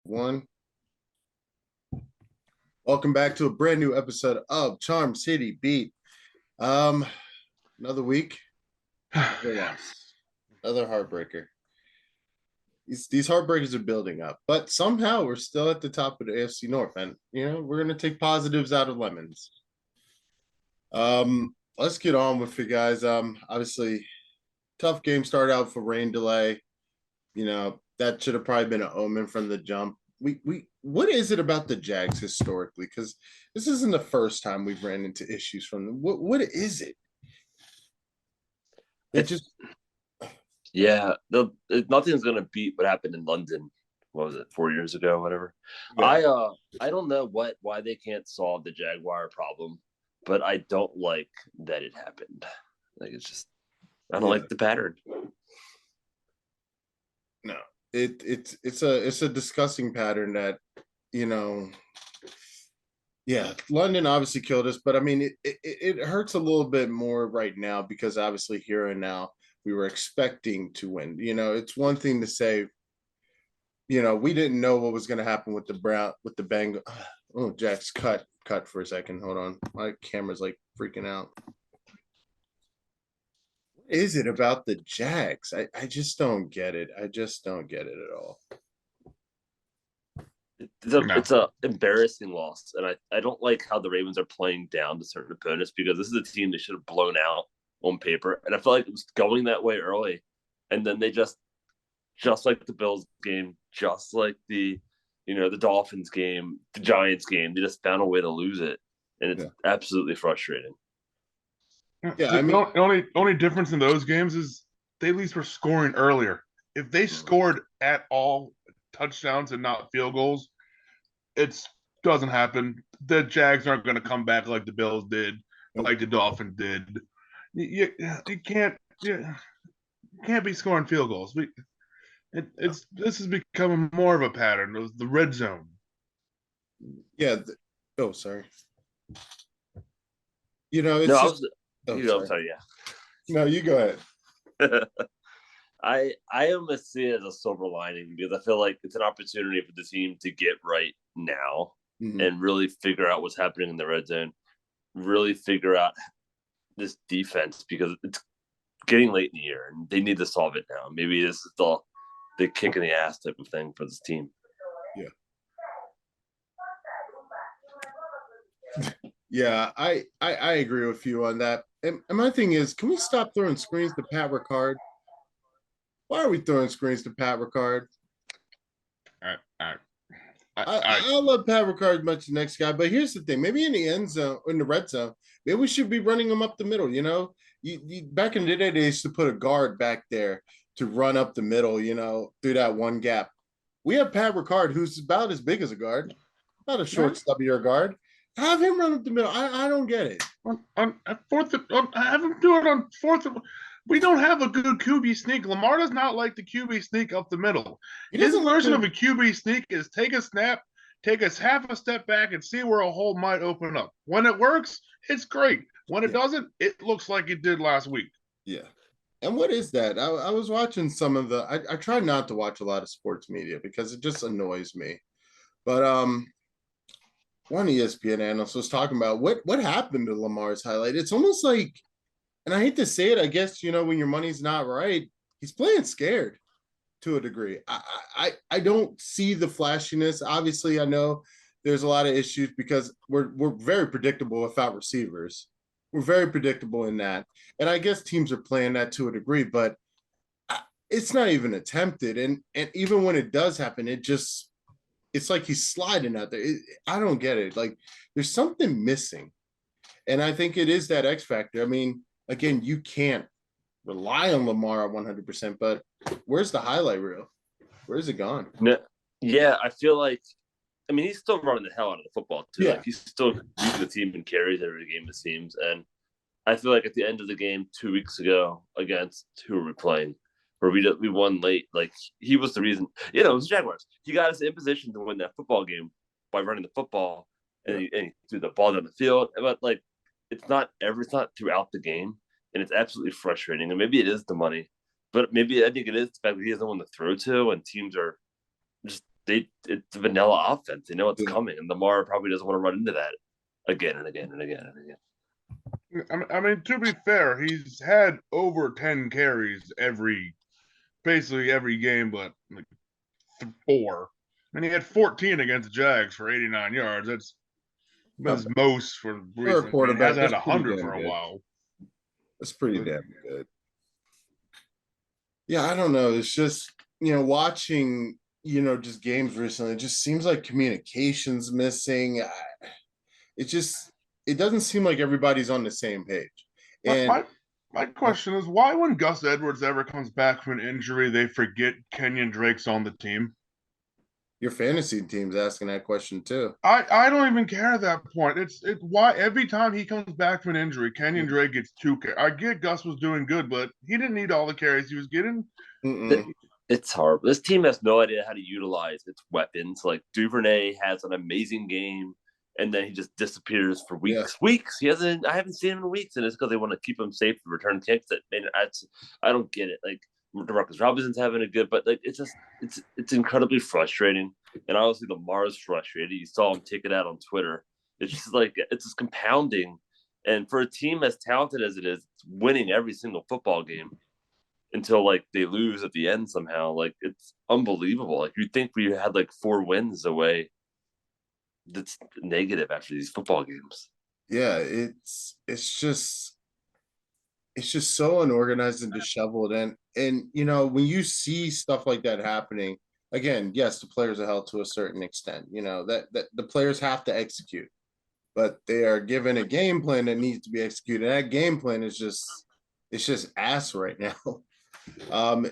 one. Welcome back to a brand new episode of Charm City Beat. Another week, another loss, another heartbreaker. These heartbreakers are building up, but somehow we're still at the top of the AFC North, and we're gonna take positives out of lemons. Let's get on with it, guys. Obviously, tough game start out for rain delay. That should have probably been an omen from the jump. What is it about the Jags historically? Because this isn't the first time we've ran into issues from them. What is it? Nothing's gonna beat what happened in London. What was it, 4 years ago, whatever? Yeah. I don't know why they can't solve the Jaguar problem, but I don't like that it happened. Like I don't like the pattern. No, it's a disgusting pattern that London obviously killed us, but I mean it hurts a little bit more right now because obviously here and now we were expecting to win. It's one thing to say, we didn't know what was going to happen with the Bengals. Oh, Jack's cut for a second. Hold on, my camera's like freaking out. What is it about the Jags? I just don't get it. I just don't get it at all. It's a embarrassing loss, and I don't like how the Ravens are playing down to certain opponents because this is a team they should have blown out on paper, and I feel like it was going that way early, and then they just like the Bills game, just like the Dolphins game, the Giants game, they just found a way to lose it, and it's absolutely frustrating. Yeah, I mean, the only difference in those games is they at least were scoring earlier. If they scored at all touchdowns and not field goals, it doesn't happen. The Jags aren't going to come back like the Bills did, like the Dolphins did. You can't be scoring field goals. This is becoming more of a pattern of the red zone. Yeah. Sorry. Sorry. Yeah. No, you go ahead. I almost see it as a silver lining because I feel like it's an opportunity for the team to get right now and really figure out what's happening in the red zone, really figure out this defense because it's getting late in the year and they need to solve it now. Maybe this is the kick in the ass type of thing for this team. Yeah, I agree with you on that. And my thing is, can we stop throwing screens to Pat Ricard? Why are we throwing screens to Pat Ricard? I love Pat Ricard much the next guy, but here's the thing: maybe in the end zone, in the red zone, maybe we should be running him up the middle. You back in the day, they used to put a guard back there to run up the middle. Through that one gap. We have Pat Ricard, who's about as big as a guard, not a short, stubbier guard. Have him run up the middle. I don't get it. On fourth, have him do it on fourth. We don't have a good QB sneak. Lamar does not like the QB sneak up the middle. His version of a QB sneak is take a snap, take us half a step back, and see where a hole might open up. When it works, it's great. When it doesn't, it looks like it did last week. Yeah. And what is that? I was watching some of the I try not to watch a lot of sports media because it just annoys me. But one ESPN analyst was talking about what happened to Lamar's highlight. It's almost like, and I hate to say it, I guess, when your money's not right, he's playing scared to a degree. I don't see the flashiness. Obviously, I know there's a lot of issues because we're very predictable without receivers. We're very predictable in that. And I guess teams are playing that to a degree, but it's not even attempted. And even when it does happen, it's like he's sliding out there. I don't get it. Like there's something missing. And I think it is that X factor. I mean, again, you can't rely on Lamar 100%, but where's the highlight reel? Where's it gone? Yeah, I feel like, he's still running the hell out of the football too. Yeah. Like he's still leading the team in carries every game, it seems. And I feel like at the end of the game 2 weeks ago against who were we playing? Where we won late, like he was the reason. It was Jaguars. He got us in position to win that football game by running the football, and he threw the ball down the field. But like, it's not throughout the game, and it's absolutely frustrating. And maybe it is the money, but maybe I think it is the fact that he has no one to throw to, and teams are it's a vanilla offense. They know it's coming, and Lamar probably doesn't want to run into that again and again and again and again. I mean, to be fair, he's had over 10 carries basically every game, but like 4. And he had 14 against the Jags for 89 yards. That's most for a quarterback. He hasn't had 100 for a while. That's pretty damn good. Yeah, I don't know. It's just, watching, just games recently, it just seems like communication's missing. It doesn't seem like everybody's on the same page. And my question is, why when Gus Edwards ever comes back from an injury, they forget Kenyon Drake's on the team? Your fantasy team's asking that question too. I don't even care at that point. It's why every time he comes back from an injury, Kenyon Drake gets 2 carries. I get Gus was doing good, but he didn't need all the carries he was getting. It's hard. This team has no idea how to utilize its weapons. Like Duvernay has an amazing game, and then he just disappears for weeks. I haven't seen him in weeks, and it's because they want to keep him safe to return kicks. I don't get it. Like Demarcus Robinson's having a good, but like it's incredibly frustrating. And obviously Lamar's frustrated. You saw him take it out on Twitter. It's just like it's just compounding. And for a team as talented as it is, it's winning every single football game until like they lose at the end somehow. Like it's unbelievable. Like you'd think we had like 4 wins away. That's negative after these football games. Yeah, it's just so unorganized and disheveled. And when you see stuff like that happening, again, yes, the players are held to a certain extent, that the players have to execute, but they are given a game plan that needs to be executed. And that game plan is just ass right now. What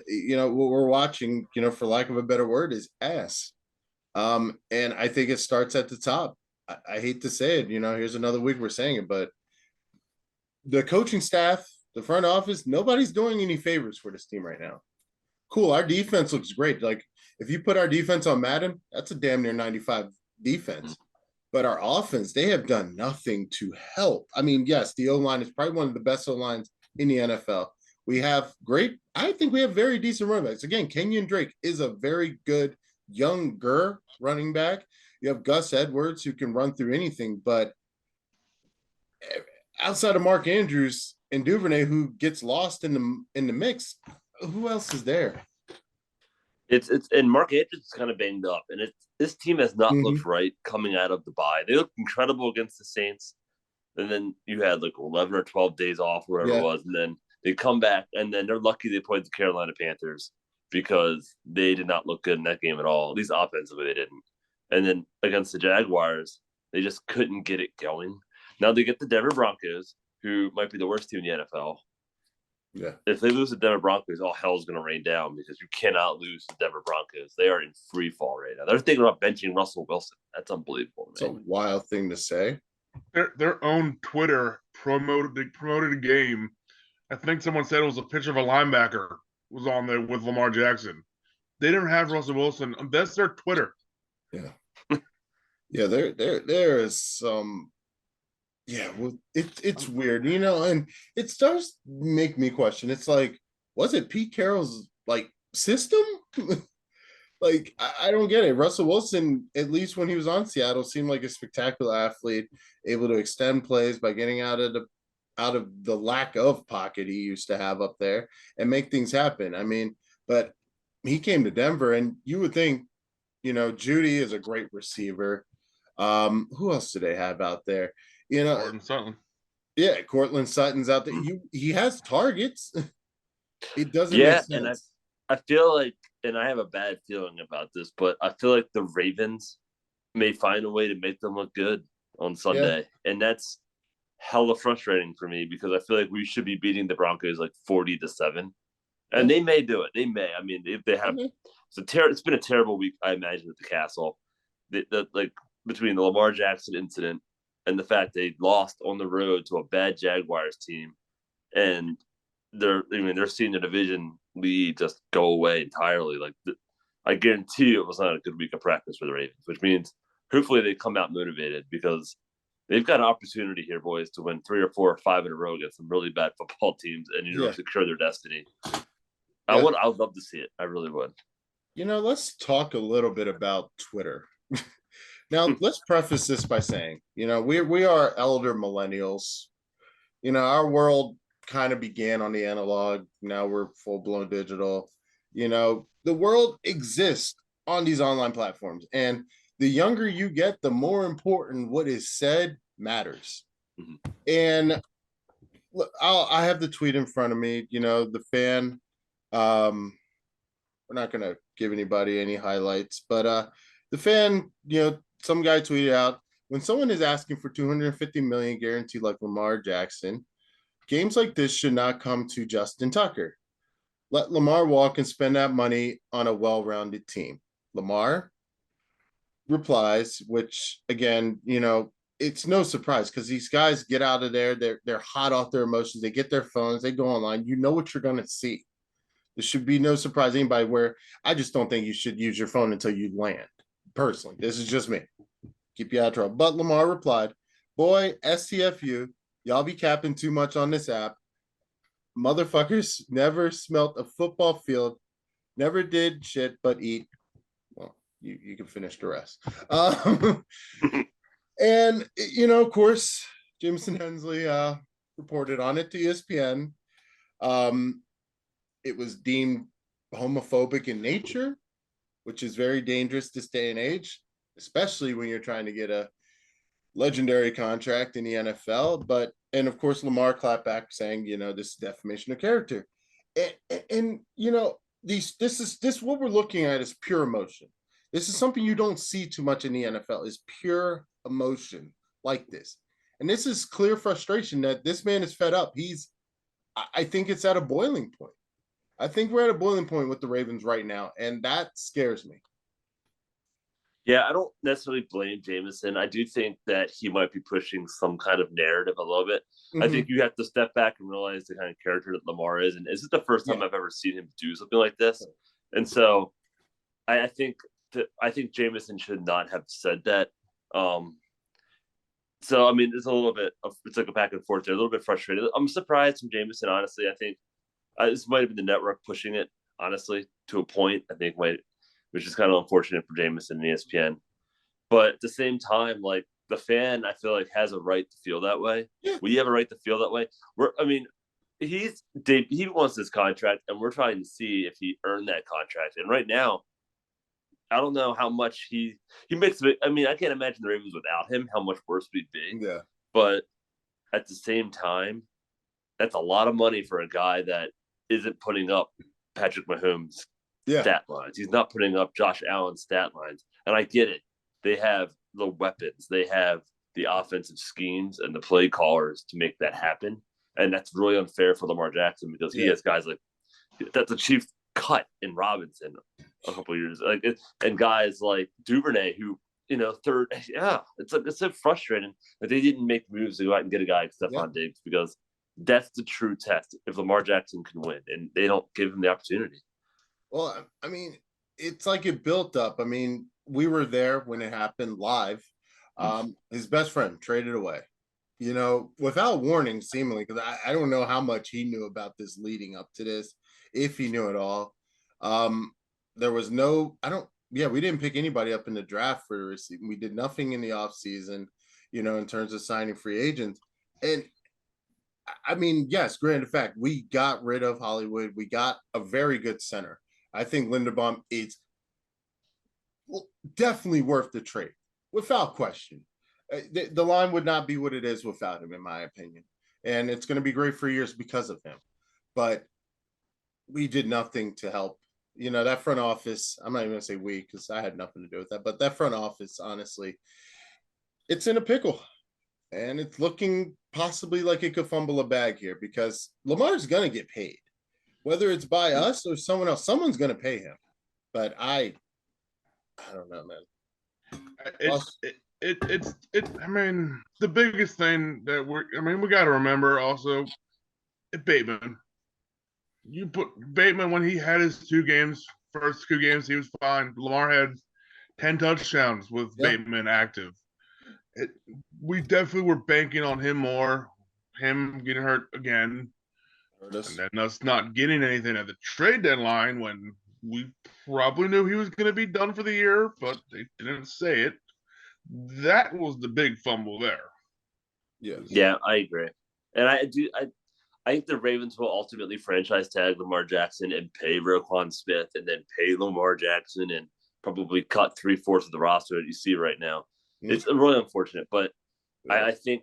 we're watching, for lack of a better word, is ass. And I think it starts at the top. I hate to say it, here's another week we're saying it, but the coaching staff, the front office, nobody's doing any favors for this team right now. Cool, our defense looks great. Like, if you put our defense on Madden, that's a damn near 95 defense. But our offense, they have done nothing to help. I mean, yes, the O-line is probably one of the best O-lines in the NFL. I think we have very decent running backs. Again, Kenyon Drake is a very good younger running back. You have Gus Edwards who can run through anything, but outside of Mark Andrews and Duvernay, who gets lost in the mix, who else is there? It's and Mark Andrews is kind of banged up, and this team has not looked right coming out of the bye. They looked incredible against the Saints, and then you had like 11 or 12 days off, wherever it was, and then they come back, and then they're lucky they played the Carolina Panthers because they did not look good in that game at all. At least offensively, they didn't. And then against the Jaguars, they just couldn't get it going. Now they get the Denver Broncos, who might be the worst team in the NFL. Yeah. If they lose the Denver Broncos, all hell's going to rain down because you cannot lose the Denver Broncos. They are in free fall right now. They're thinking about benching Russell Wilson. That's unbelievable, man. It's a wild thing to say. Their own Twitter promoted a game. I think someone said it was a picture of a linebacker was on there with Lamar Jackson. They didn't have Russell Wilson. That's their Twitter. Yeah. Yeah, there is some. Yeah, well, it's weird, and it starts to make me question. It's like, was it Pete Carroll's like system? Like, I don't get it. Russell Wilson, at least when he was on Seattle, seemed like a spectacular athlete, able to extend plays by getting out of the lack of pocket he used to have up there and make things happen. I mean, but he came to Denver, and you would think, Judy is a great receiver. Who else do they have out there? Courtland Sutton. Yeah, Courtland Sutton's out there. He has targets. It doesn't make sense. And I feel like, and I have a bad feeling about this, but I feel like the Ravens may find a way to make them look good on Sunday. Yeah. And that's hella frustrating for me because I feel like we should be beating the Broncos like 40-7. And they may do it. They may. I mean, if they have it's been a terrible week, I imagine, at the Castle. Like between the Lamar Jackson incident and the fact they lost on the road to a bad Jaguars team, and they're seeing the division lead just go away entirely. Like, I guarantee you it was not a good week of practice for the Ravens, which means hopefully they come out motivated because they've got an opportunity here, boys, to win 3 or 4 or 5 in a row against some really bad football teams and secure their destiny. I would love to see it. I really would. Let's talk a little bit about Twitter. Now, let's preface this by saying, we are elder millennials. Our world kind of began on the analog. Now we're full blown digital. The world exists on these online platforms. And the younger you get, the more important what is said matters. Mm-hmm. And look, I have the tweet in front of me, the fan. We're not going to give anybody any highlights, but the fan, some guy tweeted out, when someone is asking for 250 million guaranteed like Lamar Jackson, games like this should not come to Justin Tucker. Let Lamar walk and spend that money on a well-rounded team. Lamar replies, which again, it's no surprise because these guys get out of there. They're hot off their emotions. They get their phones. They go online. You know what you're going to see. There should be no surprise to anybody where I just don't think you should use your phone until you land. Personally, this is just me. Keep you out of trouble. But Lamar replied, boy, STFU, y'all be capping too much on this app. Motherfuckers never smelt a football field, never did shit but eat. Well, you can finish the rest. And, of course, Jameson Hensley reported on it to ESPN. It was deemed homophobic in nature, which is very dangerous this day and age, especially when you're trying to get a legendary contract in the NFL. And of course, Lamar clapped back saying, this is defamation of character. And this what we're looking at is pure emotion. This is something you don't see too much in the NFL, is pure emotion like this. And this is clear frustration that this man is fed up. I think it's at a boiling point. I think we're at a boiling point with the Ravens right now, and that scares me. Yeah, I don't necessarily blame Jameson. I do think that he might be pushing some kind of narrative a little bit. Mm-hmm. I think you have to step back and realize the kind of character that Lamar is. And this is the first time I've ever seen him do something like this. And so I think Jameson should not have said that. So, I mean, it's like a back and forth there, a little bit frustrated. I'm surprised from Jameson, honestly. I think this might have been the network pushing it, honestly, to a point. I think which is kind of unfortunate for Jameson and ESPN. But at the same time, like, the fan, I feel like, has a right to feel that way. Yeah. We have a right to feel that way. He wants this contract, and we're trying to see if he earned that contract. And right now, I don't know how much he makes it. I mean, I can't imagine the Ravens without him, how much worse we'd be. Yeah. But at the same time, that's a lot of money for a guy that isn't putting up Patrick Mahomes' stat lines. He's not putting up Josh Allen's stat lines. And I get it. They have the weapons. They have the offensive schemes and the play callers to make that happen. And that's really unfair for Lamar Jackson because he has guys like that's the chief cut in Robinson a couple of years. And guys like Duvernay who, third. Yeah, it's so frustrating that they didn't make moves to go out and get a guy like Stephon Diggs because that's the true test if Lamar Jackson can win, and they don't give him the opportunity. Well, I mean, it's like it built up. I mean, we were there when it happened live. His best friend traded away, without warning, seemingly, because I don't know how much he knew about this leading up to this, if he knew at all. There was we didn't pick anybody up in the draft for the receiving. We did nothing in the offseason, in terms of signing free agents. And I mean, yes, granted fact, we got rid of Hollywood. We got a very good center. I think Linderbaum is definitely worth the trade, without question. The line would not be what it is without him, in my opinion. And it's going to be great for years because of him. But we did nothing to help. That front office, I'm not even going to say we because I had nothing to do with that. But that front office, honestly, it's in a pickle. And it's looking possibly like it could fumble a bag here because Lamar's going to get paid. Whether it's by us or someone else, someone's going to pay him. But I don't know, man. I mean, the biggest thing that we got to remember also, Bateman. You put Bateman when he had his first two games, he was fine. Lamar had 10 touchdowns with Bateman active. We definitely were banking on him more. Him getting hurt again. And then us not getting anything at the trade deadline when we probably knew he was going to be done for the year, but they didn't say it. That was the big fumble there. Yes. Yeah, I agree. And I think the Ravens will ultimately franchise tag Lamar Jackson and pay Roquan Smith and then pay Lamar Jackson and probably cut 3/4 of the roster that you see right now. It's really unfortunate, but I think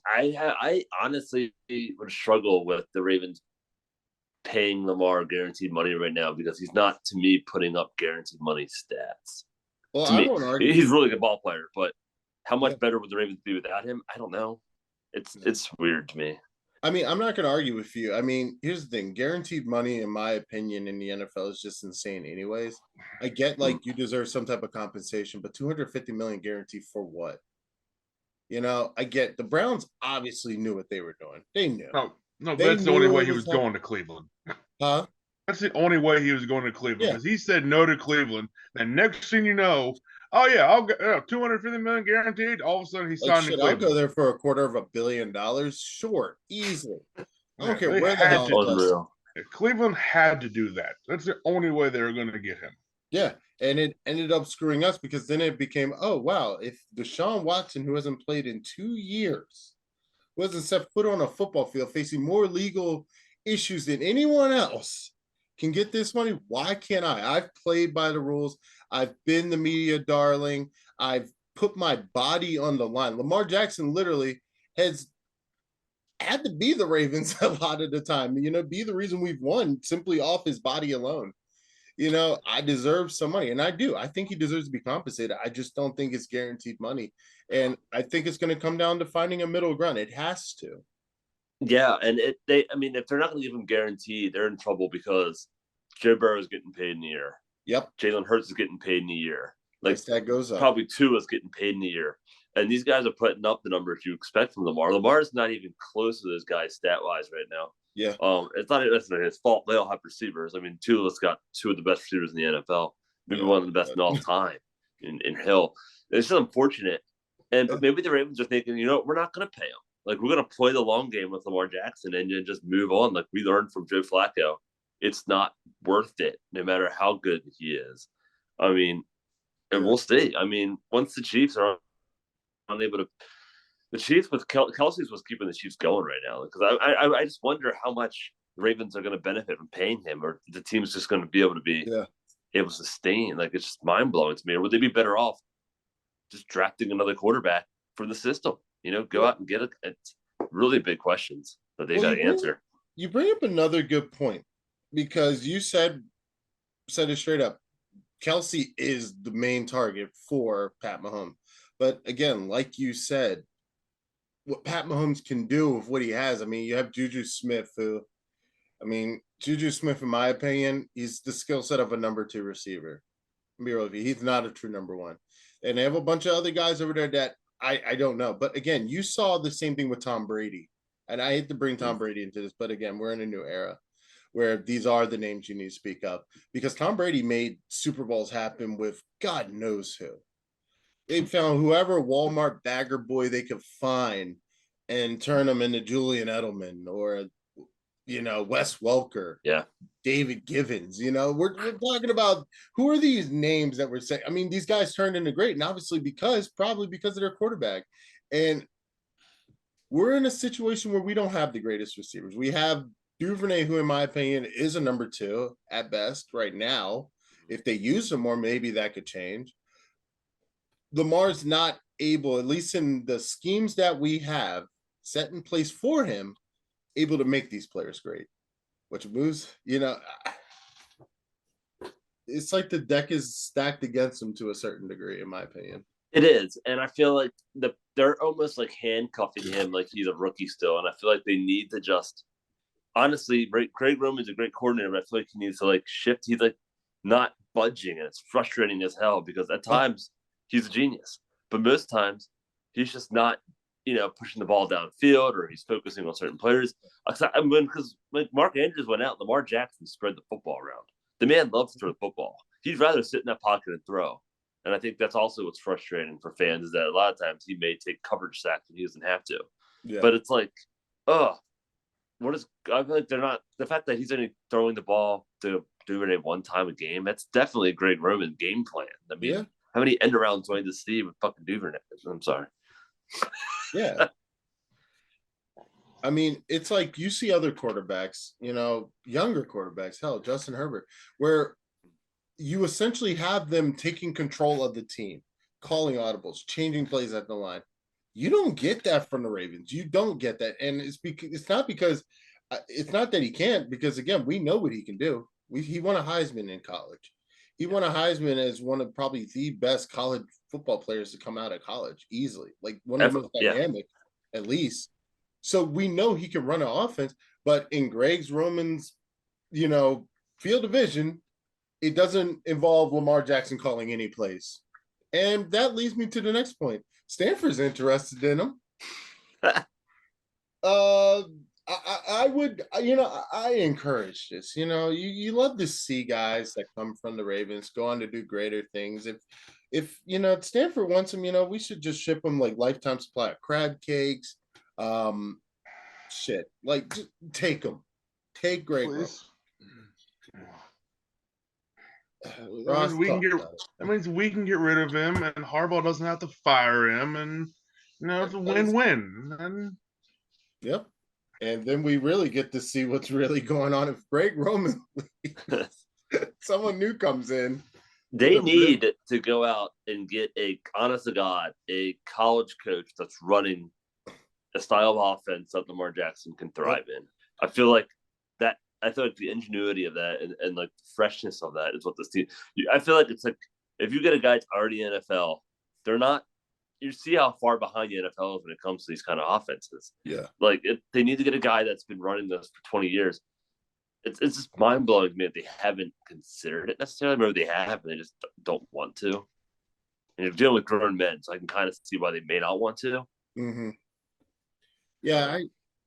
I honestly would struggle with the Ravens paying Lamar guaranteed money right now because he's not, to me, putting up guaranteed money stats. Well, To I me, won't argue. he's a really good ball player, but how much better would the Ravens be without him? I don't know. It's weird to me. I mean, I'm not going to argue with you. I mean, here's the thing: guaranteed money, in my opinion, in the NFL is just insane. Anyways, I get like you deserve some type of compensation, but 250 million guaranteed for what? You know, I get the Browns obviously knew what they were doing. They knew. No, They that's the only knew way it he was was going to Cleveland. Huh? That's the only way he was going to Cleveland Yeah. because he said no to Cleveland. And next thing you know, oh yeah, I'll get 250 million guaranteed. All of a sudden, he Like signed in shit, I'll Cleveland. go there for $250 million. Sure, easily. I don't care they where the had hell to- it does. Unreal. Cleveland had to do that. That's the only way they were going to get him. Yeah, and it ended up screwing us because then it became, oh wow, if Deshaun Watson, who hasn't played in 2 years, who hasn't set foot on a football field, facing more legal issues than anyone else, can get this money, why can't I? I've played by the rules. I've been the media darling. I've put my body on the line. Lamar Jackson literally has had to be the Ravens a lot of the time, you know, be the reason we've won simply off his body alone. You know, I deserve some money, and I do. I think he deserves to be compensated. I just don't think it's guaranteed money, and I think it's going to come down to finding a middle ground. It has to. Yeah, and I mean, if they're not going to give him guaranteed, they're in trouble because Joe Burrow is getting paid in a year. Yep. Jalen Hurts is getting paid in a year. Like that goes up. Probably Tua is getting paid in a year. And these guys are putting up the numbers you expect from Lamar. Lamar is not even close to those guys stat wise right now. Yeah. It's not his fault. They all have receivers. I mean, Tua's got two of the best receivers in the NFL, maybe one of the best in all time in Hill. It's just unfortunate. But maybe the Ravens are thinking, you know, we're not going to pay him. Like, we're going to play the long game with Lamar Jackson and just move on. Like we learned from Joe Flacco. It's not worth it, no matter how good he is. I mean, and we'll see. I mean, once the Chiefs are unable to, the Chiefs with Kelsey's was keeping the Chiefs going right now. Because I just wonder how much the Ravens are going to benefit from paying him, or the team's just going to be able to sustain. Like, it's just mind blowing to me. Or would they be better off just drafting another quarterback for the system? You know, go out and get it. It's really big questions that they got to answer. You bring up another good point because you said it straight up. Kelsey is the main target for Pat Mahomes. But again, like you said, what Pat Mahomes can do with what he has. I mean, you have Juju Smith, Juju Smith, in my opinion, he's the skill set of a number 2 receiver. Be real with you. He's not a true number 1. And they have a bunch of other guys over there that I don't know. But again, you saw the same thing with Tom Brady. And I hate to bring Tom Brady into this, but again, we're in a new era where these are the names you need to speak of, because Tom Brady made Super Bowls happen with God knows who. They found whoever Walmart bagger boy they could find and turn them into Julian Edelman or, you know, Wes Welker, David Givens. You know, we're talking about who are these names that we're saying. I mean, these guys turned into great, and obviously probably because of their quarterback. And we're in a situation where we don't have the greatest receivers. We have Duvernay, who in my opinion is a number 2 at best right now. If they use him more, maybe that could change. Lamar's not able, at least in the schemes that we have set in place for him, able to make these players great. Which moves, you know, it's like the deck is stacked against him to a certain degree, in my opinion. It is, and I feel like they're almost like handcuffing him like he's a rookie still, and I feel like they need to just honestly. Craig Roman's a great coordinator, but I feel like he needs to like shift. He's like not budging, and it's frustrating as hell because at times he's a genius, but most times he's just not, you know, pushing the ball downfield or he's focusing on certain players. Because like Mark Andrews went out, Lamar Jackson spread the football around. The man loves to throw the football. He'd rather sit in that pocket and throw. And I think that's also what's frustrating for fans is that a lot of times he may take coverage sacks and he doesn't have to. Yeah. But it's like, I feel like they're not, the fact that he's only throwing the ball to Duvernay one time a game. That's definitely a Greg Roman game plan. I mean, Yeah. how many end arounds do I need to see with fucking Duvernay? I'm sorry. Yeah. I mean, it's like you see other quarterbacks, younger quarterbacks, hell, Justin Herbert, where you essentially have them taking control of the team, calling audibles, changing plays at the line. You don't get that from the Ravens. You don't get that. And it's not because it's not that he can't, because again, we know what he can do. He won a Heisman in college. He won a Heisman as one of probably the best college football players to come out of college easily, like one of the most dynamic, at least. So we know he can run an offense, but in Greg's Roman's, field of vision, it doesn't involve Lamar Jackson calling any plays. And that leads me to the next point. Stanford's interested in him. I would, I encourage this. You love to see guys that come from the Ravens go on to do greater things. If Stanford wants him, we should just ship him like lifetime supply of crab cakes. Shit, like just take him. Take Greg. That means we can get rid of him, and Harbaugh doesn't have to fire him, and it's a win-win. And yep. And then we really get to see what's really going on if Greg Roman leaves. Someone new comes in. They need to go out and get honest to God, a college coach that's running a style of offense that Lamar Jackson can thrive in. I feel like the ingenuity of that and like the freshness of that is what this team. I feel like it's like if you get a guy that's already in NFL, they're not. You see how far behind the NFL is when it comes to these kind of offenses. Yeah, like they need to get a guy that's been running this for 20 years. It's just mind blowing to me that they haven't considered it necessarily. Maybe they have, and they just don't want to. And you're dealing with grown men, so I can kind of see why they may not want to. Mm-hmm. Yeah,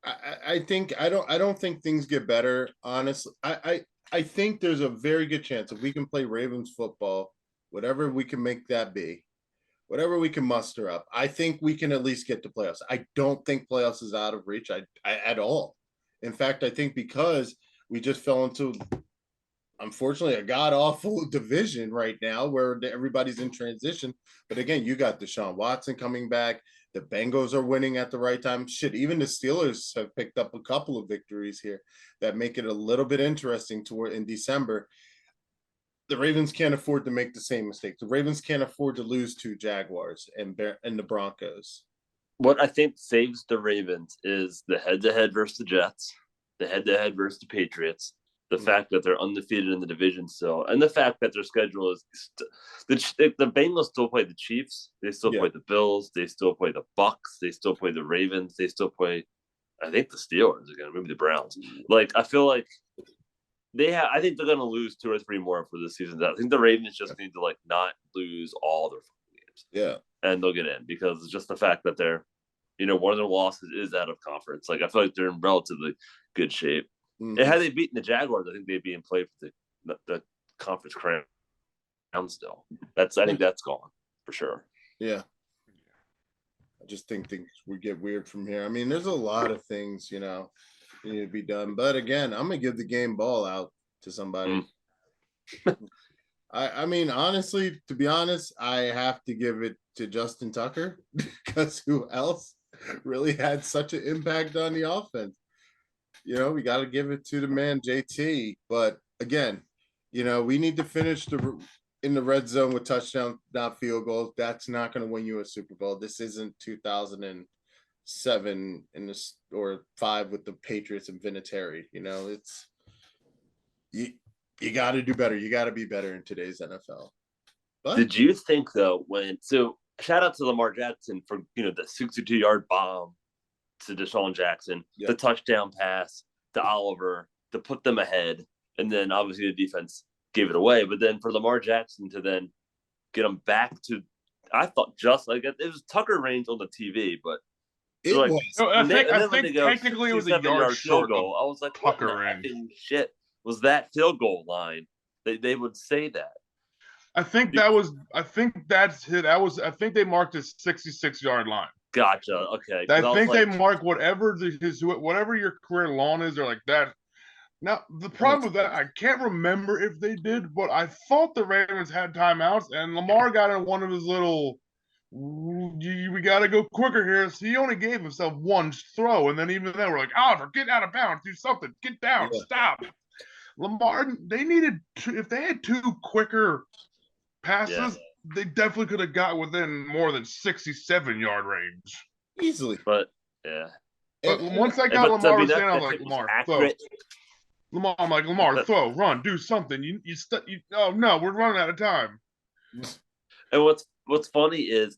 I think I don't think things get better. Honestly, I think there's a very good chance if we can play Ravens football, whatever we can make that be, whatever we can muster up, I think we can at least get to playoffs. I don't think playoffs is out of reach at all. In fact, I think because we just fell into, unfortunately, a god-awful division right now where everybody's in transition. But again, you got Deshaun Watson coming back. The Bengals are winning at the right time. Shit, even the Steelers have picked up a couple of victories here that make it a little bit interesting in December. The Ravens can't afford to make the same mistake. The Ravens can't afford to lose to Jaguars and the Broncos. What I think saves the Ravens is the head-to-head versus the Jets, the head-to-head versus the Patriots, the fact that they're undefeated in the division still, and the fact that their schedule is the Bengals still play the Chiefs, they still play the Bills, they still play the Bucks, they still play the Ravens, they still play, I think, the Steelers again, maybe the Browns. Like I feel like I think they're going to lose 2 or 3 more for this season. I think the Ravens just need to like not lose all their games. Yeah, and they'll get in because it's just the fact that they're, one of their losses is out of conference. Like I feel like they're in relatively good shape. Mm-hmm. And had they beaten the Jaguars, I think they'd be in play for the conference crown still. I think that's gone for sure. Yeah. I just think things would get weird from here. I mean, there's a lot of things, need to be done. But again, I'm going to give the game ball out to somebody. I mean, honestly, to be honest, I have to give it to Justin Tucker because who else really had such an impact on the offense? We got to give it to the man, JT. But again, we need to finish in the red zone with touchdowns, not field goals. That's not going to win you a Super Bowl. This isn't 2007 or 5 with the Patriots and Vinatieri. It's you got to do better. You got to be better in today's NFL. But did you think though shout out to Lamar Jackson for the 62-yard bomb to Deshaun Jackson, the touchdown pass to Oliver to put them ahead, and then obviously the defense gave it away. But then for Lamar Jackson to then get them back to, I thought just like it was Tucker range on the TV, but it was. No, I think technically it was a yard field goal. I was like, Tucker what range shit was that field goal line? They would say that. I think they marked his 66-yard line. Gotcha. Okay. I think they mark whatever your career lawn is, or like that. Now, the problem with that, I can't remember if they did, but I thought the Ravens had timeouts, and Lamar got in one of his little, we got to go quicker here. So he only gave himself one throw, and then even then, we're like, Oliver, get out of bounds, do something, get down, stop. Lamar, they needed if they had 2 quicker passes, they definitely could have got within more than 67-yard range. Easily. But, yeah. But once I got Lamar was saying, I was like, Lamar, throw. I'm like, Lamar, throw, run, do something. Oh no, we're running out of time. And what's funny is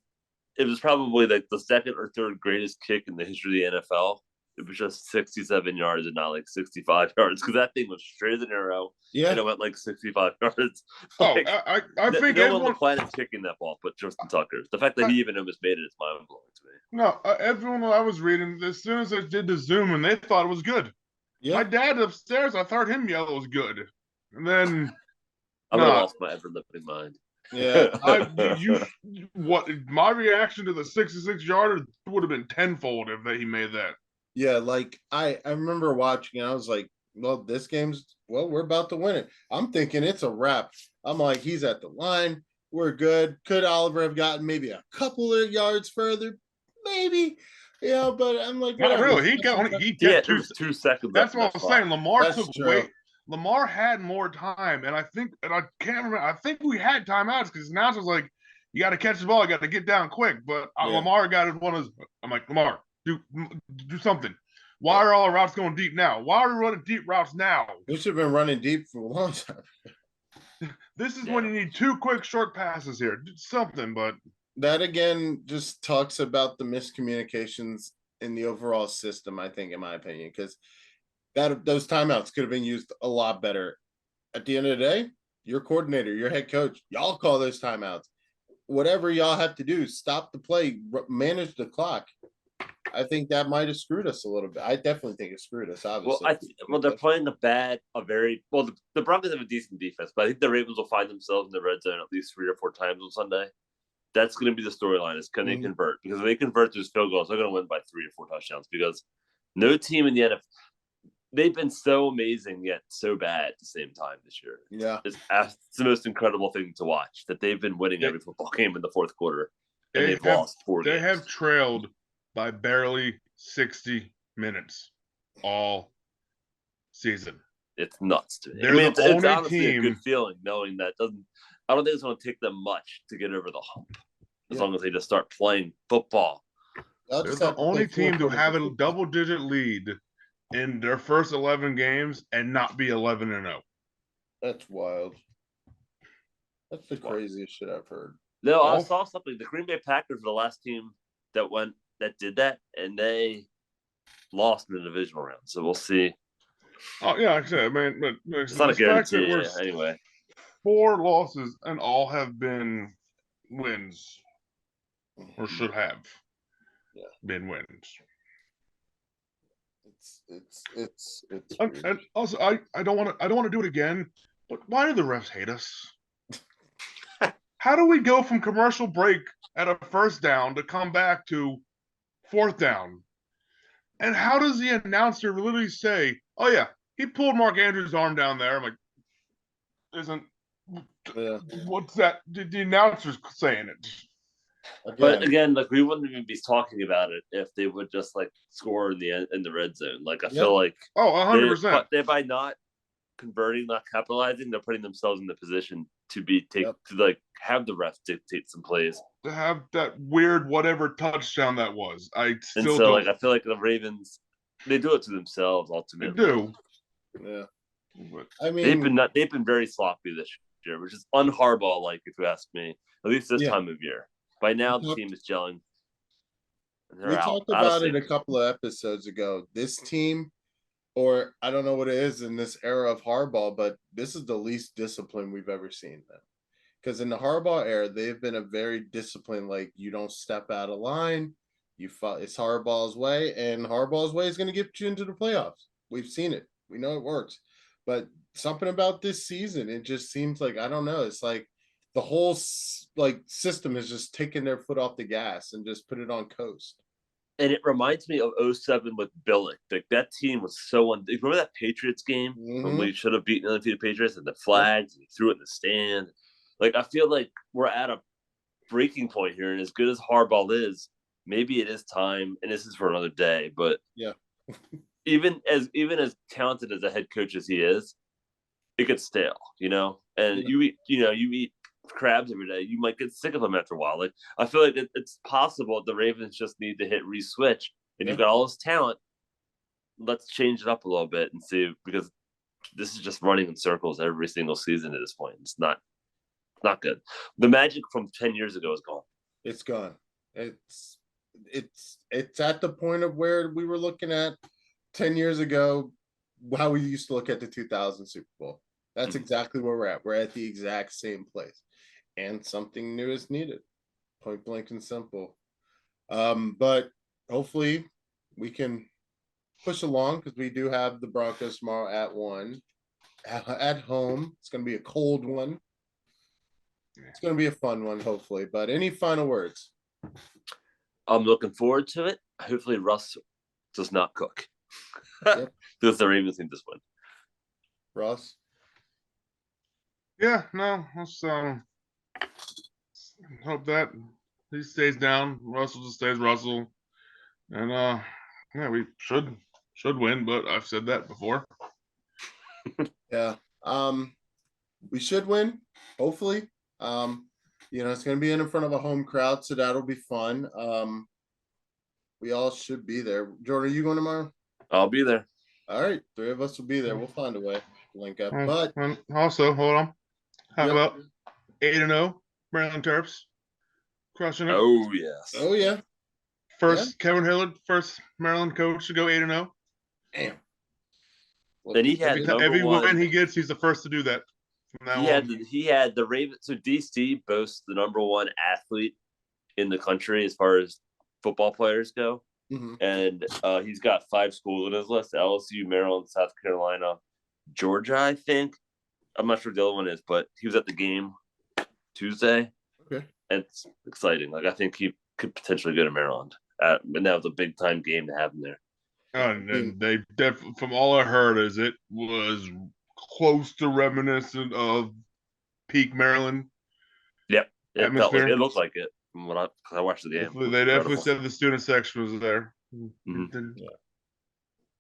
it was probably like the second or third greatest kick in the history of the NFL. It was just 67 yards and not like 65 yards because that thing was straight as an arrow. Yeah, and it went like 65 yards. Like, I think no one on the planet kicking that ball, but Justin Tucker. The fact that he even almost made it is mind blowing to me. No, everyone I was reading, as soon as I did the Zoom, and they thought it was good. Yeah. My dad upstairs, I heard him yell it was good, and then I would have lost my ever living mind. Yeah, what my reaction to the 66-yarder would have been tenfold if he made that. Yeah, like I remember watching, and I was like, well, we're about to win it. I'm thinking it's a wrap. I'm like, he's at the line. We're good. Could Oliver have gotten maybe a couple of yards further? Maybe. Yeah, but I'm like, not really. He got 2 seconds. That's what I'm saying. Lamar took away. Lamar had more time, and I can't remember. I think we had timeouts because the announcer was like, "You got to catch the ball. You got to get down quick." But Lamar got it. I'm like, Lamar, do something. Why are all our routes going deep now? Why are we running deep routes now? We should have been running deep for a long time. This is when you need 2 quick short passes here. Do something, but that again just talks about the miscommunications in the overall system, I think, in my opinion, because those timeouts could have been used a lot better. At the end of the day, your coordinator, your head coach, y'all call those timeouts. Whatever y'all have to do, stop the play, manage the clock. I think that might have screwed us a little bit. I definitely think it screwed us, obviously. Well, they're playing the Broncos have a decent defense, but I think the Ravens will find themselves in the red zone at least 3 or 4 times on Sunday. That's going to be the storyline is can they convert? Because if they convert those field goals, they're going to win by 3 or 4 touchdowns because no team in the NFL, they've been so amazing yet so bad at the same time this year. Yeah. It's the most incredible thing to watch that they've been winning every football game in the fourth quarter and they've lost 4 games. They have trailed by barely 60 minutes all season. It's nuts to me. They're it's honestly a good feeling knowing that I don't think it's going to take them much to get over the hump as long as they just start playing football. They're the only team to have a double-digit lead in their first 11 games and not be 11-0. That's wild. That's the craziest shit I've heard. No, I saw something. The Green Bay Packers were the last team that did that, and they lost in the divisional round. So we'll see. Oh yeah, like I said, man, but it's not a guarantee. Anyway, 4 losses and all have been wins, or should have been wins. It's and also I don't want to do it again, but why do the refs hate us? How do we go from commercial break at a first down to come back to 4th down? And how does the announcer literally say, "Oh yeah, he pulled Mark Andrews' arm down there"? I'm like, what's that? The announcer's saying it. But again, like we wouldn't even be talking about it if they would just like score in the red zone. Like I feel like 100%. They by not converting, not capitalizing, they're putting themselves in the position to to like have the refs dictate some plays. To have that weird whatever touchdown that was. I feel like the Ravens, they do it to themselves ultimately. They do. Yeah. But, I mean they've been very sloppy this year, which is un-Harbaugh like if you ask me. At least this time of year. By now the team is gelling. We talked about it a couple of episodes ago. This team, or I don't know what it is in this era of Harbaugh, but this is the least disciplined we've ever seen them. Because in the Harbaugh era, they've been a very disciplined, like you don't step out of line. It's Harbaugh's way, and Harbaugh's way is going to get you into the playoffs. We've seen it. We know it works. But something about this season, it just seems like, I don't know. It's like the whole system is just taking their foot off the gas and just put it on coast. And it reminds me of '07 with Billick. Like that team was so remember that Patriots game when we should have beaten the undefeated Patriots and the flags and he threw it in the stand. Like I feel like we're at a breaking point here, and as good as Harbaugh is, maybe it is time, and this is for another day. But yeah, even as talented as a head coach as he is, it gets stale, And you eat crabs every day, you might get sick of them after a while. Like I feel like it's possible the Ravens just need to hit re-switch, and you've got all this talent. Let's change it up a little bit and see, because this is just running in circles every single season at this point. It's not good. The magic from 10 years ago is gone. It's gone. It's at the point of where we were looking at 10 years ago, how we used to look at the 2000 Super Bowl. That's exactly where we're at. We're at the exact same place. And something new is needed. Point blank and simple. But hopefully we can push along, because we do have the Broncos tomorrow at 1 at home. It's going to be a cold one. It's going to be a fun one, hopefully. But any final words? I'm looking forward to it. Hopefully Russ does not cook. Yep. Because the Ravens need this win. Ross? Yeah, no, let's hope that he stays down. Russell just stays Russell. And yeah, we should win, but I've said that before. Yeah. We should win, hopefully. It's going to be in front of a home crowd, so that'll be fun. We all should be there. Jordan, are you going tomorrow? I'll be there. All right, 3 of us will be there. We'll find a way to link up. But also, hold on. How about 8-0 Maryland Terps crushing it? Oh yes. Oh yeah. First Kevin Hillard, first Maryland coach to go 8-0. Damn. Then he had every win he gets, he's the first to do that. He had the Ravens. So DC boasts the #1 athlete in the country as far as football players go. And he's got 5 schools on his list: LSU, Maryland, South Carolina, Georgia, I think. I'm not sure what the other one is, but he was at the game Tuesday. Okay. And it's exciting. Like I think he could potentially go to Maryland. And that was a big time game to have him there. And they definitely, from all I heard, is it was close to reminiscent of peak Maryland. Yep. It looked like it from when I watched the game. They definitely said the student section was there. Yeah.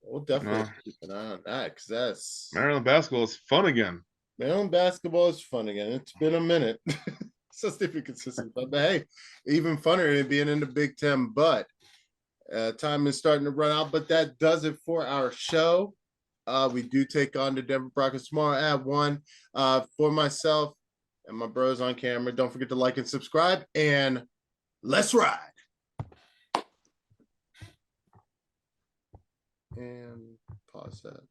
We'll definitely keep an eye on that, because that's Maryland basketball is fun again. Maryland basketball is fun again. It's been a minute. So stay consistent, but hey, even funner than being in the Big Ten. But time is starting to run out. But that does it for our show. We do take on the Denver Broncos tomorrow at 1. For myself and my bros on camera, don't forget to like and subscribe, and let's ride. And pause that.